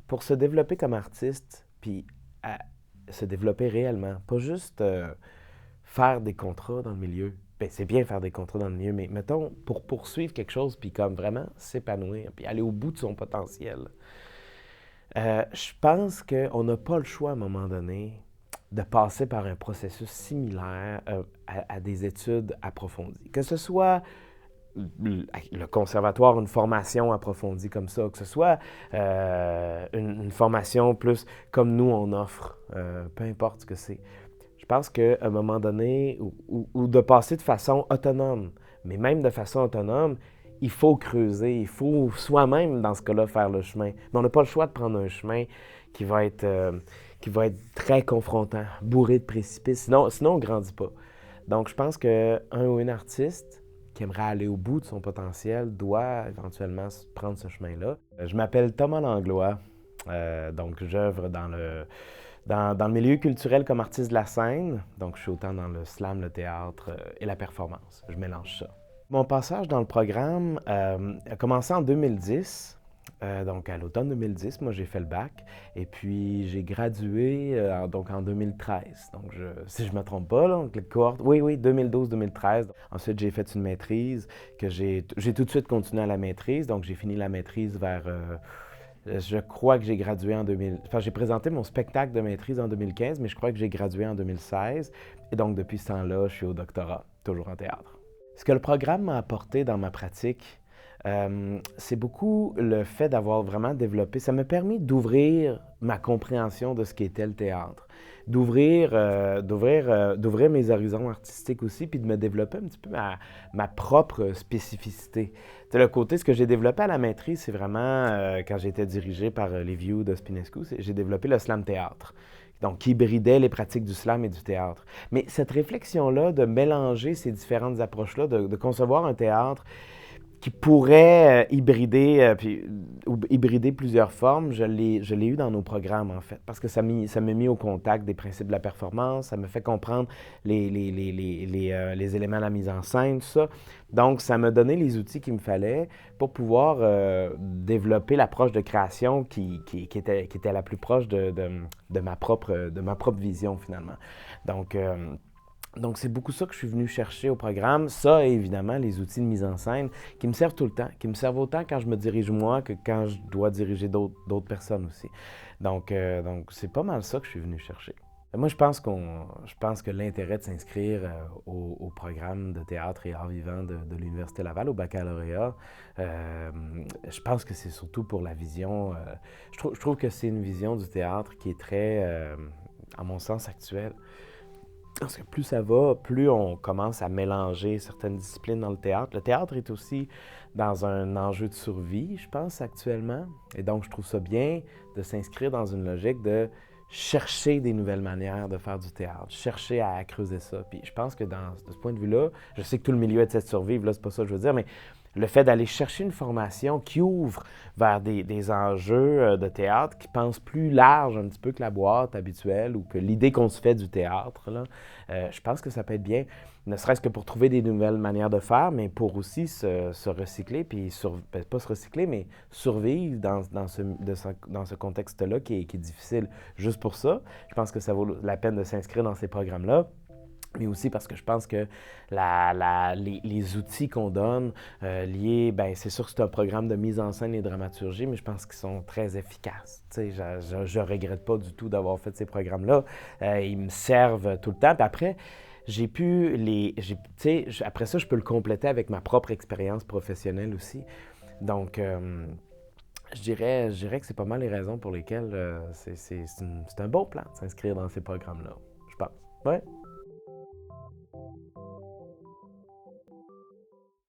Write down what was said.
pour se développer comme artiste, puis se développer réellement, pas juste faire des contrats dans le milieu. Ben, c'est bien faire des contrats dans le milieu, mais mettons, pour poursuivre quelque chose, puis comme vraiment s'épanouir, puis aller au bout de son potentiel, je pense qu'on n'a pas le choix à un moment donné de passer par un processus similaire à des études approfondies. Que ce soit le conservatoire, une formation approfondie comme ça, que ce soit une formation plus comme nous on offre, peu importe ce que c'est. Je pense qu'à un moment donné, ou de passer de façon autonome, mais même de façon autonome, il faut creuser, il faut soi-même, dans ce cas-là, faire le chemin. Mais on n'a pas le choix de prendre un chemin qui va être très confrontant, bourré de précipices, sinon on ne grandit pas. Donc je pense qu'un ou une artiste qui aimerait aller au bout de son potentiel doit éventuellement prendre ce chemin-là. Je m'appelle Thomas Langlois, donc j'œuvre dans le milieu culturel comme artiste de la scène. Donc je suis autant dans le slam, le théâtre et la performance. Je mélange ça. Mon passage dans le programme a commencé en 2010. Donc, à l'automne 2010, moi, j'ai fait le bac. Et puis, j'ai gradué donc en 2013. Donc, si je ne me trompe pas, là, donc les cohortes, oui, 2012-2013. Ensuite, j'ai fait une maîtrise que j'ai tout de suite continué à la maîtrise. Donc, j'ai fini la maîtrise vers... je crois que j'ai gradué en 2000... Enfin, j'ai présenté mon spectacle de maîtrise en 2015, mais je crois que j'ai gradué en 2016. Et donc, depuis ce temps-là, je suis au doctorat, toujours en théâtre. Ce que le programme m'a apporté dans ma pratique, c'est beaucoup le fait d'avoir vraiment développé. Ça m'a permis d'ouvrir ma compréhension de ce qu'était le théâtre, d'ouvrir mes horizons artistiques aussi, puis de me développer un petit peu ma propre spécificité. Le côté, ce que j'ai développé à la maîtrise, c'est vraiment, quand j'étais dirigé par les vieux de Spinescu, j'ai développé le slam théâtre. Donc, qui hybridait les pratiques du slam et du théâtre. Mais cette réflexion-là, de mélanger ces différentes approches-là, de concevoir un théâtre qui pourrait hybrider plusieurs formes, je l'ai eu dans nos programmes, en fait, parce que ça m'a mis au contact des principes de la performance, ça me fait comprendre les éléments de la mise en scène, tout ça. Donc, ça m'a donné les outils qu'il me fallait pour pouvoir développer l'approche de création qui était la plus proche de ma propre vision, finalement. Donc, c'est beaucoup ça que je suis venu chercher au programme. Ça et évidemment les outils de mise en scène qui me servent tout le temps, qui me servent autant quand je me dirige moi que quand je dois diriger d'autres personnes aussi. Donc c'est pas mal ça que je suis venu chercher. Moi, je pense que l'intérêt de s'inscrire au programme de théâtre et art vivant de l'Université Laval, au baccalauréat, euh, je pense que c'est surtout pour la vision. Je trouve que c'est une vision du théâtre qui est très, à mon sens, actuelle. Parce que plus ça va, plus on commence à mélanger certaines disciplines dans le théâtre. Le théâtre est aussi dans un enjeu de survie, je pense, actuellement. Et donc, je trouve ça bien de s'inscrire dans une logique de chercher des nouvelles manières de faire du théâtre, chercher à creuser ça. Puis je pense que de ce point de vue-là, je sais que tout le milieu essaie de survivre, là, c'est pas ça que je veux dire, mais le fait d'aller chercher une formation qui ouvre vers des enjeux de théâtre qui pensent plus large un petit peu que la boîte habituelle ou que l'idée qu'on se fait du théâtre, là, je pense que ça peut être bien, ne serait-ce que pour trouver des nouvelles manières de faire, mais pour aussi se recycler, puis pas se recycler, mais survivre dans ce contexte-là qui est difficile. Juste pour ça, je pense que ça vaut la peine de s'inscrire dans ces programmes-là. Mais aussi parce que je pense que les outils qu'on donne liés, ben c'est sûr que c'est un programme de mise en scène et de dramaturgie, mais je pense qu'ils sont très efficaces. Tu sais, je regrette pas du tout d'avoir fait ces programmes-là. Ils me servent tout le temps. Puis après, après ça, je peux le compléter avec ma propre expérience professionnelle aussi. Donc, je dirais que c'est pas mal les raisons pour lesquelles c'est un bon plan de s'inscrire dans ces programmes-là, je pense. Ouais.